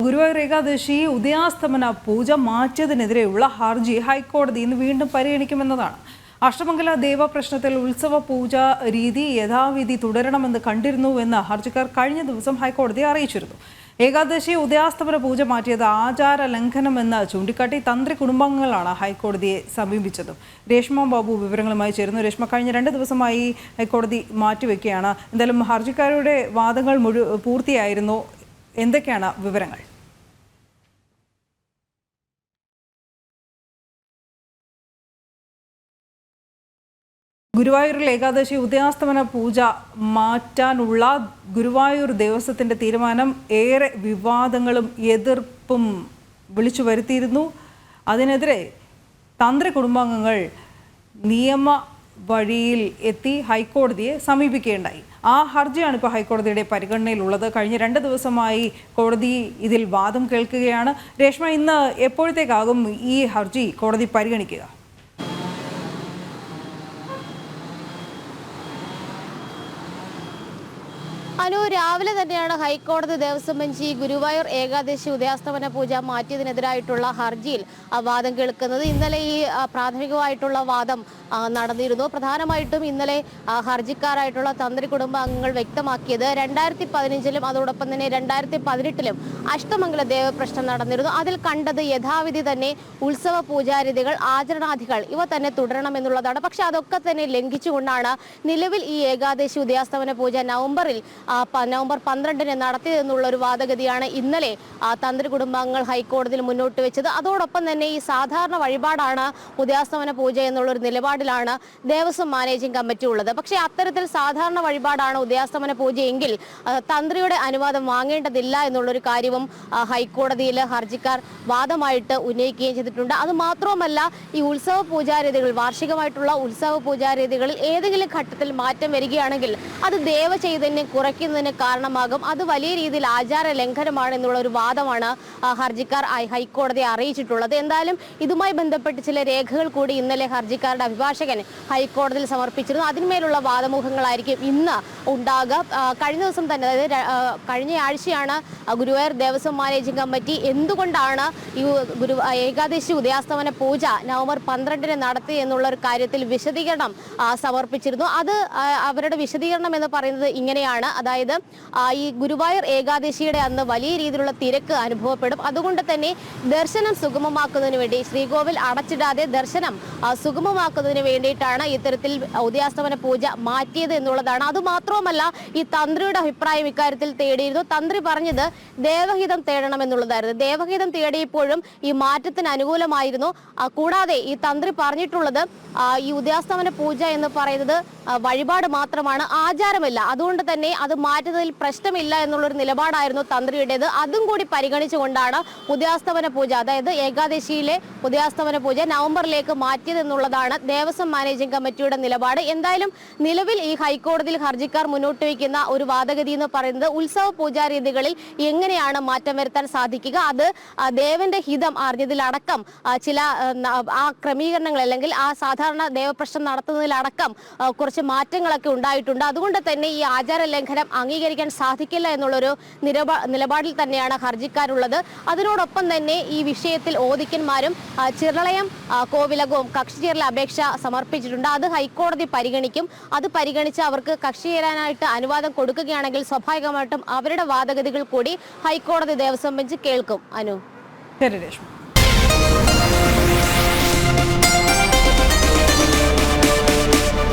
ഗുരുവായൂർ ഏകാദശി ഉദയാസ്തമന പൂജ മാറ്റിയതിനെതിരെയുള്ള ഹർജി ഹൈക്കോടതി ഇന്ന് വീണ്ടും പരിഗണിക്കുമെന്നതാണ്. അഷ്ടമംഗല ദേവപ്രശ്നത്തിൽ ഉത്സവ പൂജ രീതി യഥാവിധി തുടരണമെന്ന് കണ്ടിരുന്നുവെന്ന് ഹർജിക്കാർ കഴിഞ്ഞ ദിവസം ഹൈക്കോടതിയെ അറിയിച്ചിരുന്നു. ഏകാദശി ഉദയാസ്തമന പൂജ മാറ്റിയത് ആചാര ലംഘനമെന്ന് ചൂണ്ടിക്കാട്ടി തന്ത്രി കുടുംബാംഗങ്ങളാണ് ഹൈക്കോടതിയെ സമീപിച്ചത്. രേഷ്മ ബാബു വിവരങ്ങളുമായി ചേരുന്നു. രേഷ്മ, കഴിഞ്ഞ 2 ദിവസമായി ഹൈക്കോടതി മാറ്റിവെക്കുകയാണ്. എന്തായാലും ഹർജിക്കാരുടെ വാദങ്ങൾ പൂർത്തിയായിരുന്നു. എന്തൊക്കെയാണ് വിവരങ്ങൾ? ഗുരുവായൂരിൽ ഏകാദശി ഉദയാസ്തമന പൂജ മാറ്റാനുള്ള ഗുരുവായൂർ ദേവസ്വത്തിന്റെ തീരുമാനം ഏറെ വിവാദങ്ങളും എതിർപ്പും വിളിച്ചു വരുത്തിയിരുന്നു. അതിനെതിരെ തന്ത്രി കുടുംബാംഗങ്ങൾ നിയമ വഴിയിൽ എത്തി ഹൈക്കോടതിയെ സമീപിക്കുകയുണ്ടായി. ആ ഹർജിയാണ് ഇപ്പോൾ ഹൈക്കോടതിയുടെ പരിഗണനയിലുള്ളത്. കഴിഞ്ഞ 2 ദിവസമായി കോടതി ഇതിൽ വാദം കേൾക്കുകയാണ്. രേഷ്മ, ഇന്ന് എപ്പോഴത്തേക്കാകും ഈ ഹർജി കോടതി പരിഗണിക്കുക? രാവിലെ തന്നെയാണ് ഹൈക്കോടതി ദേവസ്വം ബെഞ്ച് ഗുരുവായൂർ ഏകാദശി ഉദയാസ്തമന പൂജ മാറ്റിയതിനെതിരായിട്ടുള്ള ഹർജിയിൽ വാദം കേൾക്കുന്നത്. ഇന്നലെ ഈ പ്രാഥമികമായിട്ടുള്ള വാദം നടന്നിരുന്നു. പ്രധാനമായിട്ടും ഇന്നലെ ഹർജിക്കാരായിട്ടുള്ള തന്ത്രി കുടുംബാംഗങ്ങൾ വ്യക്തമാക്കിയത് 2015-ലും അതോടൊപ്പം തന്നെ 2018-ലും അഷ്ടമംഗല ദേവപ്രശ്നം നടന്നിരുന്നു. അതിൽ കണ്ടത് യഥാവിധി തന്നെ ഉത്സവ പൂജാരീതികൾ, ആചരണാദികൾ ഇവ തന്നെ തുടരണമെന്നുള്ളതാണ്. പക്ഷെ അതൊക്കെ തന്നെ ലംഘിച്ചുകൊണ്ടാണ് നിലവിൽ ഈ ഏകാദശി ഉദയാസ്തമന പൂജ നവംബർ 12-ന് നടത്തിയതെന്നുള്ള ഒരു വാദഗതിയാണ് ഇന്നലെ തന്ത്രി കുടുംബാംഗങ്ങൾ ഹൈക്കോടതിയിൽ മുന്നോട്ട് വെച്ചത്. അതോടൊപ്പം തന്നെ ഈ സാധാരണ വഴിപാടാണ് ഉദയാസ്തമന പൂജ എന്നുള്ളൊരു നിലപാടിലാണ് ദേവസ്വം മാനേജിംഗ് കമ്മിറ്റി ഉള്ളത്. പക്ഷേ അത്തരത്തിൽ സാധാരണ വഴിപാടാണ് ഉദയാസ്തമന പൂജയെങ്കിൽ തന്ത്രിയുടെ അനുവാദം വാങ്ങേണ്ടതില്ല എന്നുള്ളൊരു കാര്യവും ഹൈക്കോടതിയിൽ ഹർജിക്കാർ വാദമായിട്ട് ഉന്നയിക്കുകയും ചെയ്തിട്ടുണ്ട്. അത് മാത്രമല്ല, ഈ ഉത്സവ പൂജാരീതികൾ, വാർഷികമായിട്ടുള്ള ഉത്സവ പൂജാരീതികളിൽ ഏതെങ്കിലും ഘട്ടത്തിൽ മാറ്റം വരികയാണെങ്കിൽ അത് ദേവചൈതന്യം കുറയ്ക്കുന്നതിന് കാരണമാകും. അത് വലിയ രീതിയിൽ ആചാര ലംഘനമാണ് എന്നുള്ള ഒരു വാദമാണ് ഹർജിക്കാർ ഹൈക്കോടതിയെ അറിയിച്ചിട്ടുള്ളത്. എന്തായാലും ഇതുമായി ബന്ധപ്പെട്ട് ചില രേഖകൾ കൂടി ഇന്നലെ ഹർജിക്കാരുടെ അഭിഭാഷകൻ ഹൈക്കോടതിയിൽ സമർപ്പിച്ചിരുന്നു. അതിന്മേലുള്ള വാദമുഖങ്ങളായിരിക്കും ഇന്ന് ഉണ്ടാകുക. കഴിഞ്ഞ ദിവസം തന്നെ, അതായത് കഴിഞ്ഞ ആഴ്ചയാണ് ഗുരുവായൂർ ദേവസ്വം മാനേജിംഗ് കമ്മിറ്റി എന്തുകൊണ്ടാണ് ഈ ഏകാദശി ഉദയാസ്തമന പൂജ നവംബർ 12-ന് നടത്തി എന്നുള്ള ഒരു കാര്യത്തിൽ വിശദീകരണം സമർപ്പിച്ചിരുന്നു. അത് അവരുടെ വിശദീകരണം എന്ന് പറയുന്നത് ഇങ്ങനെയാണ്. അതായത് ഈ ഗുരുവായൂർ ഏകാദശിയുടെ അന്ന് വലിയ രീതിയിലുള്ള തിരക്ക് അനുഭവപ്പെടും. അതുകൊണ്ട് തന്നെ ദർശനം സുഗമമാക്കുന്നതിന് വേണ്ടി, ശ്രീകോവിൽ അടച്ചിടാതെ ദർശനം സുഗമമാക്കുന്നതിന് വേണ്ടിയിട്ടാണ് ഇത്തരത്തിൽ ഉദയാസ്തമന പൂജ മാറ്റിയത് എന്നുള്ളതാണ്. അതുമാത്രവുമല്ല, ഈ തന്ത്രിയുടെ അഭിപ്രായം ഇക്കാര്യത്തിൽ തേടിയിരുന്നു. തന്ത്രി പറഞ്ഞത് ദേവഹിതം തേടണമെന്നുള്ളതായിരുന്നു. ദേവഹിതം തേടിയപ്പോഴും ഈ മാറ്റത്തിന് അനുകൂലമായിരുന്നു. കൂടാതെ ഈ തന്ത്രി പറഞ്ഞിട്ടുള്ളത് ഈ ഉദയാസ്തമന പൂജ എന്ന് പറയുന്നത് വഴിപാട് മാത്രമാണ്, ആചാരമല്ല. അതുകൊണ്ട് തന്നെ അത് മാറ്റുന്നതിൽ പ്രശ്നമില്ല എന്നുള്ളൊരു നിലപാടായിരുന്നു തന്ത്രിയുടേത്. അതും കൂടി പരിഗണിച്ചുകൊണ്ടാണ് ഉദയാസ്തമന പൂജ, അതായത് ഏകാദശിയിലെ ഉദയാസ്തമന പൂജ നവംബറിലേക്ക് മാറ്റിയതെന്നുള്ളതാണ് ദേവസ്വം മാനേജിംഗ് കമ്മിറ്റിയുടെ നിലപാട്. എന്തായാലും നിലവിൽ ഈ ഹൈക്കോടതിയിൽ ഹർജിക്കാർ മുന്നോട്ട് വയ്ക്കുന്ന ഒരു വാദഗതി എന്ന് പറയുന്നത് ഉത്സവ പൂജാരീതികളിൽ എങ്ങനെയാണ് മാറ്റം വരുത്താൻ സാധിക്കുക, അത് ദേവന്റെ ഹിതം അറിഞ്ഞതിലടക്കം ചില ആ ക്രമീകരണങ്ങൾ, അല്ലെങ്കിൽ ആ സാധാരണ ദേവപ്രശ്നം നടത്തുന്നതിലടക്കം കുറച്ച് മാറ്റങ്ങളൊക്കെ ഉണ്ടായിട്ടുണ്ട്. അതുകൊണ്ട് തന്നെ ഈ ആചാര ലംഘനം അംഗീകരിക്കാൻ സാധിക്കില്ല എന്നുള്ളൊരു നിലപാടിൽ തന്നെയാണ് ഹർജിക്കാരുള്ളത്. അതിനോടൊപ്പം തന്നെ ഈ വിഷയത്തിൽ ഓദിക്കന്മാരും ചിറളയം കോവിലകവും കക്ഷി ചേരൽ അപേക്ഷ സമർപ്പിച്ചിട്ടുണ്ട്. അത് ഹൈക്കോടതി പരിഗണിക്കും. അത് പരിഗണിച്ച് അവർക്ക് കക്ഷി ചേരാനായിട്ട് അനുവാദം കൊടുക്കുകയാണെങ്കിൽ സ്വാഭാവികമായിട്ടും അവരുടെ വാദഗതികൾ കൂടി ഹൈക്കോടതി ദേവസ്വം ബെഞ്ച് കേൾക്കും. അനു. ശരി രേഷ്മ.